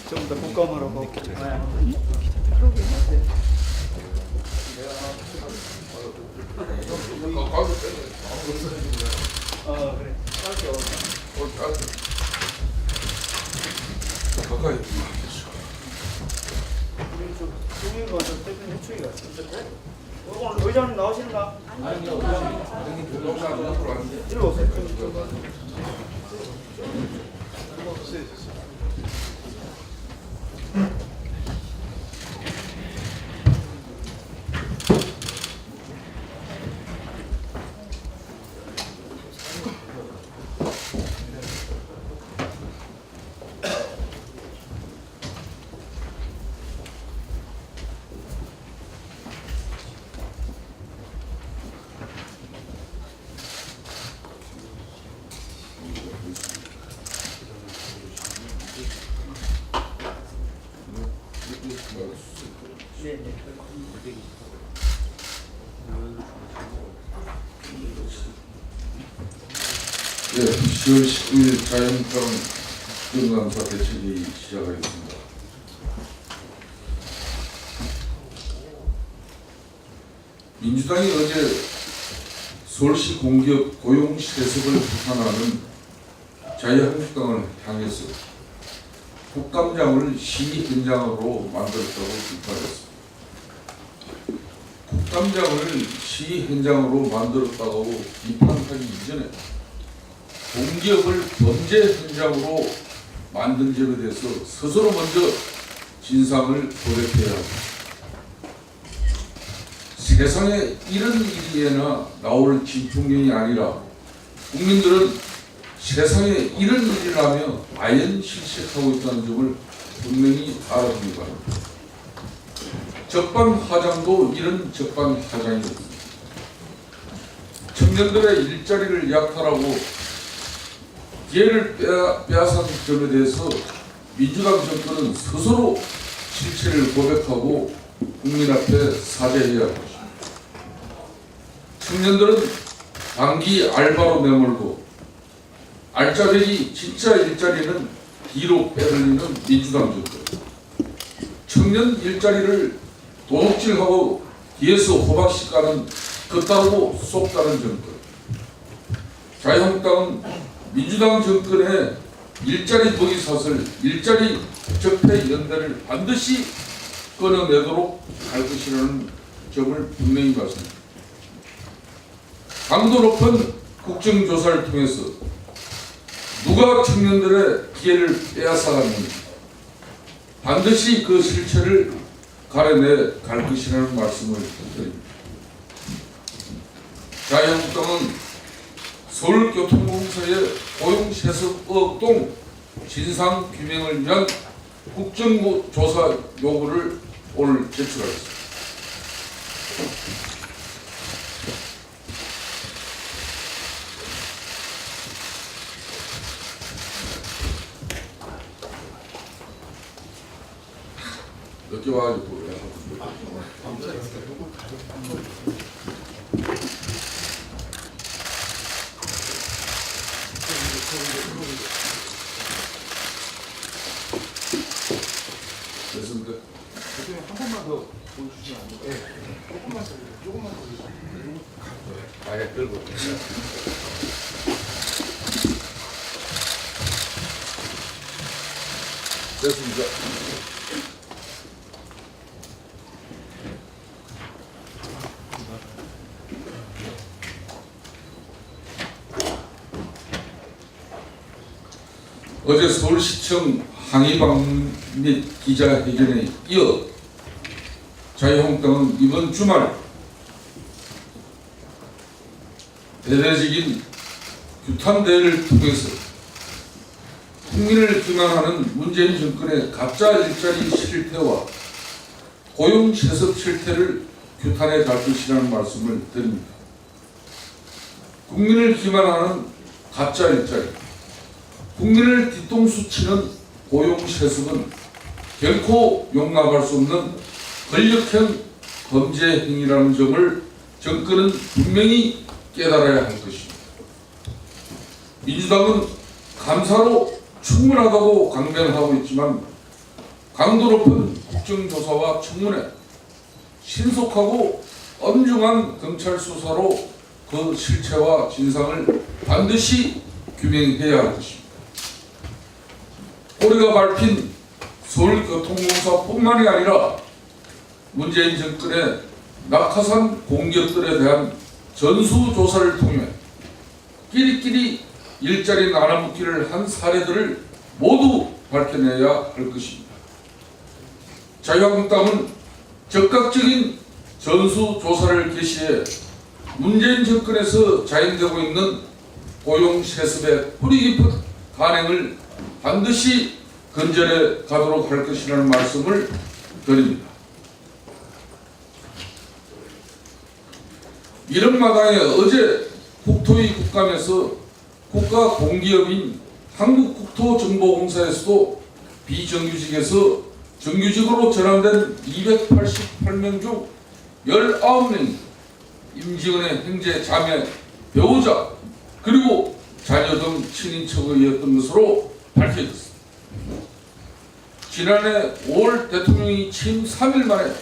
전부 다 국감하라고. 그래. 가까이. 중인 거 대표님 해충이가. 오늘 의장님 나오시는가? 아니요. 이리 오세요. 네, 10월 19일 자유한국당 국정감사 대책이 시작하겠습니다. 민주당이 어제 서울시 공기업 고용 세습을 비판하는 자유한국당을 향해서 국감장을 시 현장으로 만들었다고 비판했습니다. 국감장을 시 현장으로 만들었다고 비판하기 이전에 공기업을 범죄 현장으로 만든 점에 대해서 스스로 먼저 진상을 고백해야 합니다. 세상에 이런 일이나 나올 진풍경이 아니라 국민들은 세상에 이런 일이라며 아연 실색하고 있다는 점을 분명히 알아주기 바랍니다. 적반하장도 이런 적반하장입니다. 청년들의 일자리를 약탈하고 기회를 빼앗은 점에 대해서 민주당 정권은 스스로 실체를 고백하고 국민 앞에 사죄해야 합니다. 청년들은 단기 알바로 내몰고 알짜배기 진짜 일자리는 뒤로 빼돌리는 민주당 정권. 청년 일자리를 도둑질하고 뒤에서 호박씨 까는 겉다르고 속 다른 정권. 자유한국당은 민주당 정권의 일자리 먹이사슬, 일자리 적폐 연대를 반드시 끊어내도록 할 것이라는 점을 분명히 말씀드립니다. 강도 높은 국정조사를 통해서 누가 청년들의 기회를 빼앗아갔는지 반드시 그 실체를 가려내 갈 것이라는 말씀을 드립니다. 자유한국당은 서울교통공사의 고용세습 의혹 등 진상규명을 위한 국정조사 요구를 오늘 제출하겠습니다. 몇 개 와가지고 됐습니까? 대표님 한 번만 더 보여주시면 안 돼요? 네. 조금만 더 보여주세요. 아예 끌고. 됐습니까? 어제 서울시청 항의방 및 기자회견에 이어 자유한국당은 이번 주말 대대적인 규탄대회를 통해서 국민을 기만하는 문재인 정권의 가짜 일자리 실태와 고용 세습 실태를 규탄해 갈 것이라는 말씀을 드립니다. 국민을 기만하는 가짜 일자리, 국민을 뒤통수 치는 고용 세습은 결코 용납할 수 없는 권력형 범죄 행위라는 점을 정권은 분명히 깨달아야 할 것입니다. 민주당은 감사로 충분하다고 강변하고 있지만 강도 높은 국정조사와 청문회, 신속하고 엄중한 검찰 수사로 그 실체와 진상을 반드시 규명해야 할 것입니다. 우리가 밝힌 서울교통공사뿐만이 아니라 문재인 정권의 낙하산 공격들에 대한 전수조사를 통해 끼리끼리 일자리 나눠먹기를 한 사례들을 모두 밝혀내야 할 것입니다. 자유한국당은 적극적인 전수조사를 개시해 문재인 정권에서 자행되고 있는 고용세습의 뿌리 깊은 간행을 반드시 근절해 가도록 할 것이라는 말씀을 드립니다. 이런 마당에 어제 국토위 국감에서 국가공기업인 한국국토정보공사에서도 비정규직에서 정규직으로 전환된 288명 중 19명이 임직원의 형제, 자매, 배우자 그리고 자녀 등 친인척이었던 것으로 밝혀졌습니다. 지난해 5월 대통령이 취임 3일 만에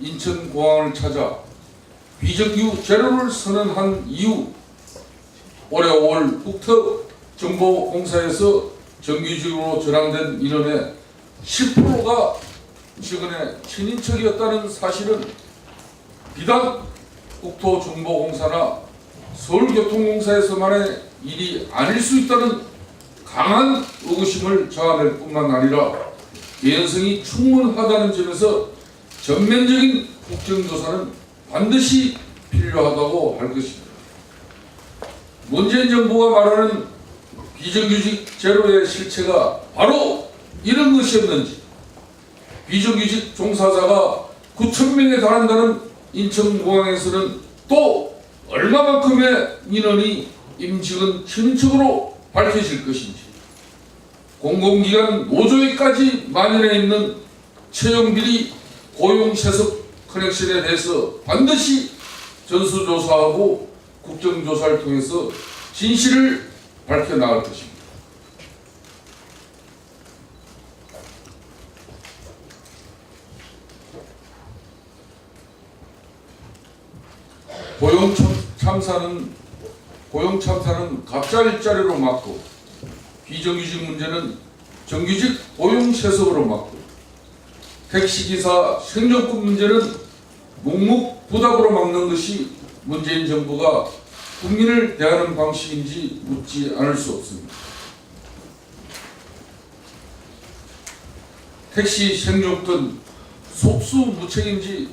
인천공항을 찾아 비정규 제로를 선언한 이후 올해 5월 국토정보공사에서 정규직으로 전환된 인원의 10%가 최근에 친인척이었다는 사실은 비단 국토정보공사나 서울교통공사에서만의 일이 아닐 수 있다는 강한 의구심을 자아낼 뿐만 아니라 개연성이 충분하다는 점에서 전면적인 국정조사는 반드시 필요하다고 할 것입니다. 문재인 정부가 말하는 비정규직 제로의 실체가 바로 이런 것이었는지, 비정규직 종사자가 9,000명에 달한다는 인천공항에서는 또 얼마만큼의 인원이 임직원 친인척으로 밝혀질 것인지, 공공기관 노조에까지 만연해 있는 채용비리 고용세습 커넥션에 대해서 반드시 전수조사하고 국정조사를 통해서 진실을 밝혀나갈 것입니다. 고용참사는 가짜 일자리로 막고, 비정규직 문제는 정규직 고용세습으로 막고, 택시기사 생존권 문제는 묵묵부답으로 막는 것이 문재인 정부가 국민을 대하는 방식인지 묻지 않을 수 없습니다. 택시 생존권 속수무책인지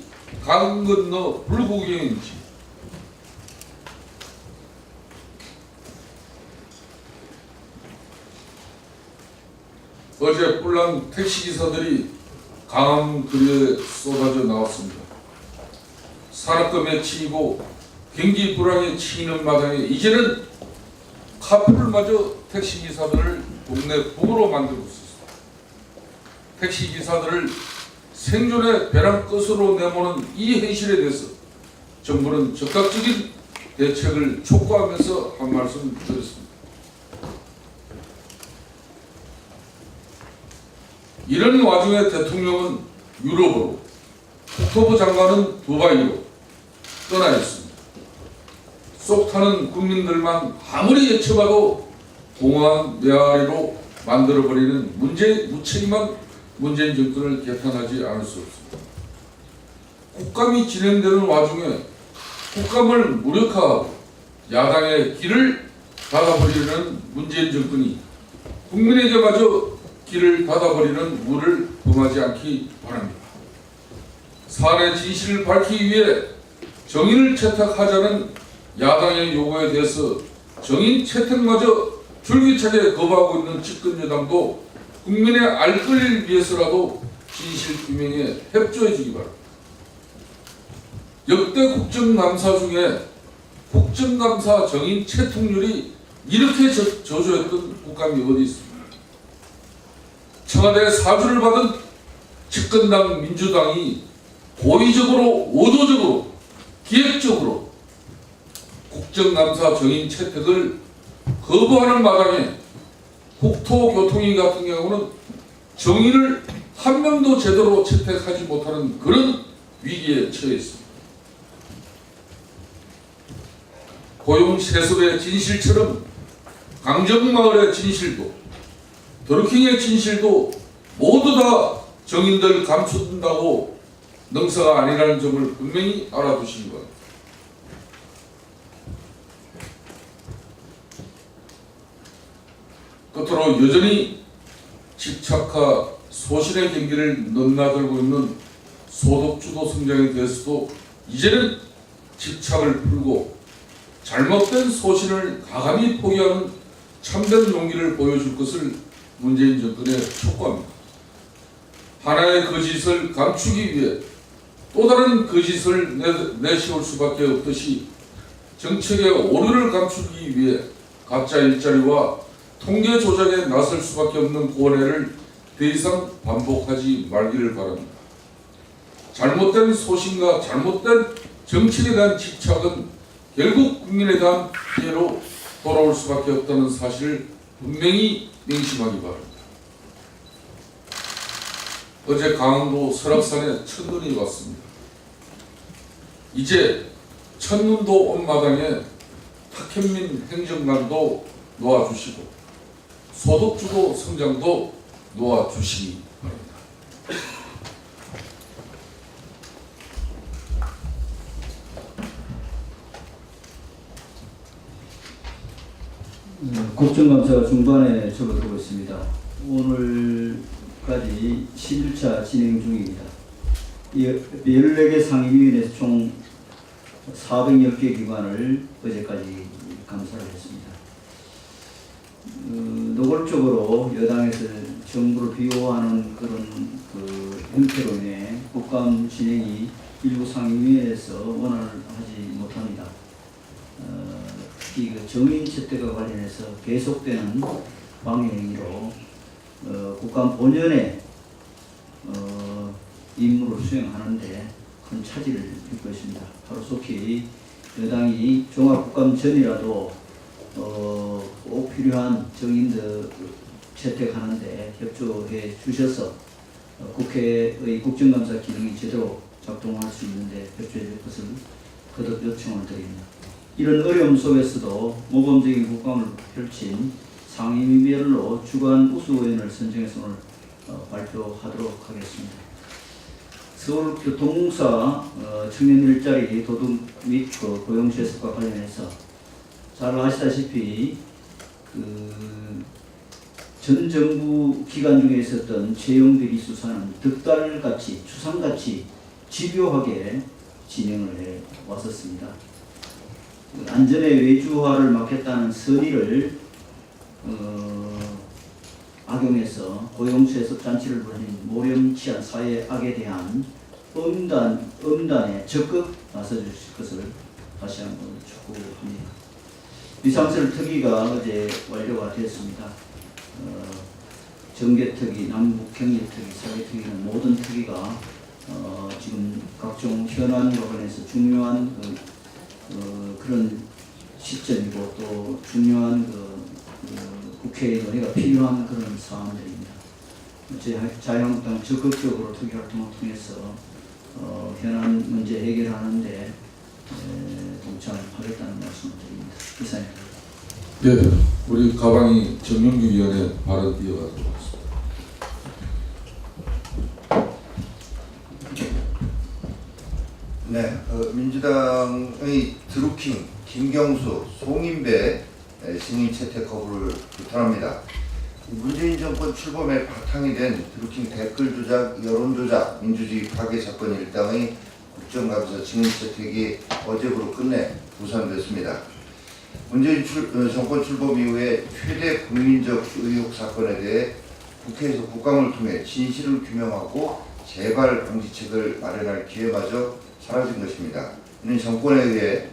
강 건너 불구경인지, 어제 뿔난 택시기사들이 강한 거리에 쏟아져 나왔습니다. 산업금에 치이고 경기 불황에 치이는 마당에 이제는 카풀마저 택시기사들을 동네 북으로 만들고 있습니다. 택시기사들을 생존의 벼랑 끝으로 내모는 이 현실에 대해서 정부는 적극적인 대책을 촉구하면서 한 말씀 드렸습니다. 이런 와중에 대통령은 유럽으로, 국토부 장관은 두바이로 떠나 있습니다. 속 타는 국민들만 아무리 예측해봐도 공허한 메아리로 만들어버리는 무책임한 문재인 정권을 개탄하지 않을 수 없습니다. 국감이 진행되는 와중에 국감을 무력화하고 야당의 길을 닫아버리는 문재인 정권이 국민에게마저 길을 닫아버리는 무를 범하지 않기 바랍니다. 사안의 진실을 밝히기 위해 정인을 채택하자는 야당의 요구에 대해서 정인 채택마저 줄기차게 거부하고 있는 집권 여당도 국민의 알 권리를 위해서라도 진실 규명에 협조해 주기 바랍니다. 역대 국정감사 중에 국정감사 정인 채택률이 이렇게 저조했던 국감이 어디 있습니까? 청와대 사주를 받은 집권당 민주당이 고의적으로, 의도적으로, 기획적으로 국정감사 정인 채택을 거부하는 마당에 국토교통위 같은 경우는 정의를 한 명도 제대로 채택하지 못하는 그런 위기에 처해 있습니다. 고용세습의 진실처럼 강정마을의 진실도 드루킹의 진실도 모두 다 정인들 감춘다고 능사가 아니라는 점을 분명히 알아두시기 바랍니다. 끝으로 여전히 집착화 소신의 경기를 넘나들고 있는 소득주도 성장에 대해서도 이제는 집착을 풀고 잘못된 소신을 가감히 포기하는 참된 용기를 보여줄 것을 문재인 정권에 촉구합니다. 하나의 거짓을 감추기 위해 또 다른 거짓을 내세울 수밖에 없듯이 정책의 오류를 감추기 위해 가짜 일자리와 통계 조작에 나설 수밖에 없는 고뇌를 더 이상 반복하지 말기를 바랍니다. 잘못된 소신과 잘못된 정책에 대한 집착은 결국 국민에 대한 피해로 돌아올 수밖에 없다는 사실을 분명히 명심하기 바랍니다. 어제 강원도 설악산에 첫눈이 왔습니다. 이제 첫눈도 온 마당에 탁현민 행정관도 놓아주시고 소득주도 성장도 놓아주시기 바랍니다. 국정감사가 중반에 접어들고 있습니다. 오늘까지 11차 진행 중입니다. 14개 상임위원회에서 총 410개 기관을 어제까지 감사를 했습니다. 노골적으로 여당에서 정부를 비호하는 그런 형태로 인해 국감 진행이 일부 상임위에서 원활을 하지 못합니다. 특히 정인 채택과 관련해서 계속되는 방해 행위로 국감 본연의 임무를 수행하는데 큰 차질을 빚고 있습니다. 바로 속히 여당이 종합국감 전이라도 꼭 필요한 정인들 채택하는데 협조해 주셔서 국회의 국정감사 기능이 제대로 작동할 수 있는데 협조해 줄 것을 거듭 요청을 드립니다. 이런 어려움 속에서도 모범적인 국감을 펼친 상임위별로 주간 우수의원을 선정해서 오늘 발표하도록 하겠습니다. 서울교통공사 청년 일자리 도둑 및 고용세습과 관련해서 잘 아시다시피 전 정부 기간 중에 있었던 채용 비리 수사는 득달같이 추상같이 집요하게 진행을 해 왔었습니다. 안전의 외주화를 막겠다는 선의를 악용해서 고용세습 잔치를 벌인 모렴치한 사회 악에 대한 엄단에 적극 나서주실 것을 다시 한번 촉구합니다. 비상설 특위가 어제 완료가 되었습니다. 정계특위, 남북경제특위, 사회특위는 모든 특위가 지금 각종 현안과 관련해서 중요한 그런 시점이고 또 중요한 국회의 논의가 필요한 그런 사안들입니다. 자유한국당은 적극적으로 특위 활동을 통해서 현안 문제 해결하는데 동참하겠다는 말씀을 드립니다. 이상입니다. 네, 우리 가방이 정영규 위원의 발언 이어가도록 하겠습니다. 네, 민주당의 드루킹, 김경수, 송인배 신임 채택 거부를 규탄합니다. 문재인 정권 출범에 바탕이 된 드루킹 댓글 조작, 여론 조작, 민주주의 파괴 사건 일당의 국정감사 증인 채택이 어제부로 끝내 무산됐습니다. 문재인 정권 출범 이후에 최대 국민적 의혹 사건에 대해 국회에서 국감을 통해 진실을 규명하고 재발 방지책을 마련할 기회마저 사라진 것입니다. 이는 정권에 의해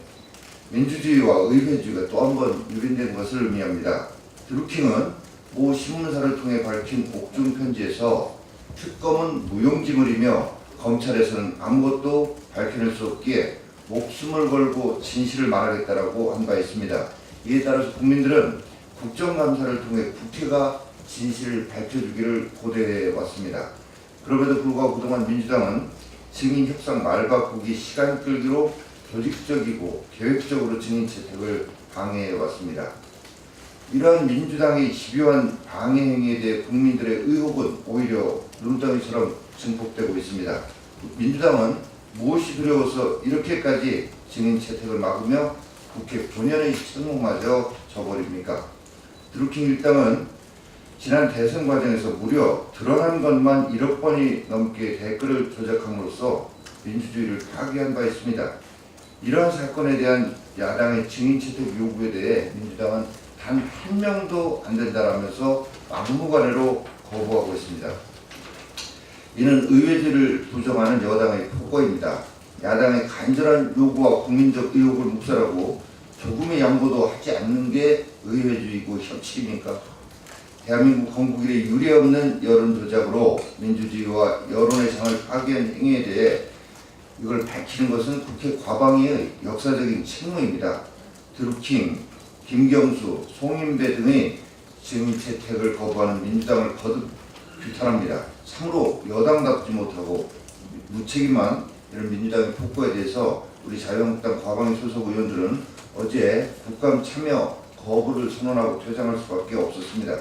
민주주의와 의회주의가 또 한 번 유린된 것을 의미합니다. 드루킹은 모 신문사를 통해 밝힌 옥중 편지에서 특검은 무용지물이며 검찰에서는 아무것도 밝혀낼 수 없기에 목숨을 걸고 진실을 말하겠다라고 한 바 있습니다. 이에 따라서 국민들은 국정감사를 통해 국회가 진실을 밝혀주기를 고대해 왔습니다. 그럼에도 불구하고 그동안 민주당은 증인 협상 말 바꾸기, 시간 끌기로 조직적이고 계획적으로 증인 채택을 방해해 왔습니다. 이러한 민주당의 집요한 방해 행위에 대해 국민들의 의혹은 오히려 눈덩이처럼 증폭되고 있습니다. 민주당은 무엇이 두려워서 이렇게까지 증인 채택을 막으며 국회 본연의 책무마저 져버립니까? 드루킹 일당은 지난 대선 과정에서 무려 드러난 것만 1억 번이 넘게 댓글을 조작함으로써 민주주의를 파괴한 바 있습니다. 이러한 사건에 대한 야당의 증인 채택 요구에 대해 민주당은 단 한 명도 안 된다라면서 막무가내로 거부하고 있습니다. 이는 의회제를 부정하는 여당의 폭거입니다. 야당의 간절한 요구와 국민적 의혹을 묵살하고 조금의 양보도 하지 않는 게 의회주의고 협치입니까? 대한민국 건국일에 유례없는 여론 조작으로 민주주의와 여론의 장을 파괴한 행위에 대해 이걸 밝히는 것은 국회 과방위의 역사적인 책무입니다. 드루킹, 김경수, 송인배 등의 증인 채택을 거부하는 민주당을 거듭 규탄합니다. 참으로 여당답지 못하고 무책임한 이런 민주당의 폭거에 대해서 우리 자유한국당 과방위 소속 의원들은 어제 국감 참여 거부를 선언하고 퇴장할 수밖에 없었습니다.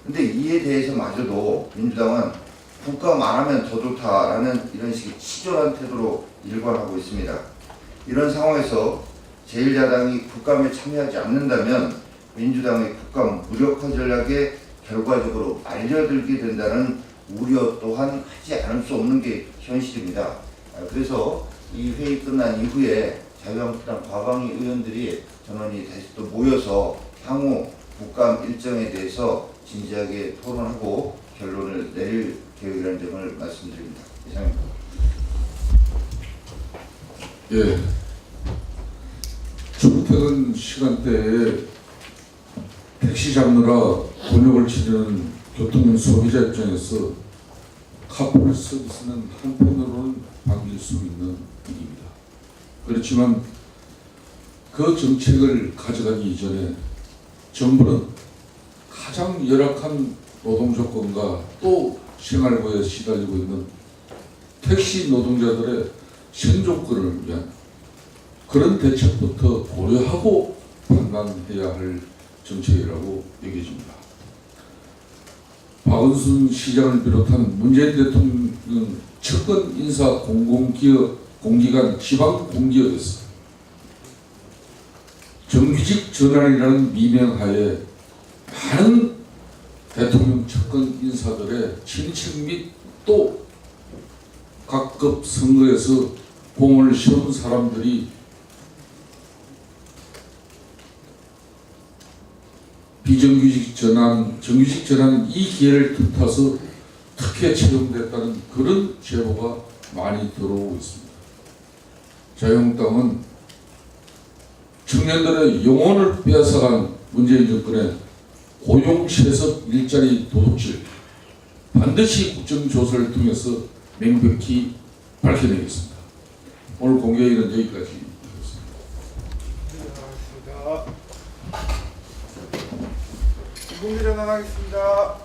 그런데 이에 대해서마저도 민주당은 국감 안 하면 더 좋다라는 이런 식의 치졸한 태도로 일관하고 있습니다. 이런 상황에서 제1야당이 국감에 참여하지 않는다면 민주당의 국감 무력화 전략에 결과적으로 말려들게 된다는 우려 또한 하지 않을 수 없는 게 현실입니다. 그래서 이 회의 끝난 이후에 자유한국당 과방위 의원들이 전원이 다시 또 모여서 향후 국감 일정에 대해서 진지하게 토론하고 결론을 내릴 계획이라는 점을 말씀드립니다. 이상입니다. 예. 출퇴근 시간대에 택시 잡느라 곤욕을 치르는 교통 소비자 입장에서 카풀 서비스는 한편으로는 반길 수 있는 일입니다. 그렇지만 그 정책을 가져가기 이전에 정부는 가장 열악한 노동 조건과 또 생활고에 시달리고 있는 택시 노동자들의 생존권을 위한 그런 대책부터 고려하고 판단해야 할 정책이라고 여겨집니다. 박원순 시장을 비롯한 문재인 대통령 측근 인사 공기관 지방 공기업에서 정규직 전환이라는 미명하에 많은 대통령 측근 인사들의 친책 및 또 각급 선거에서 공을 세운 사람들이 비정규직 전환, 정규직 전환 이 기회를 틈타서 특혜 채용됐다는 그런 제보가 많이 들어오고 있습니다. 자유한국당은 청년들의 영혼을 빼앗아간 문재인 정권의 고용 세습 일자리 도둑질 반드시 국정조사를 통해서 명백히 밝혀내겠습니다. 오늘 공개회의는 여기까지 하겠습니다. 공개 전환하겠습니다.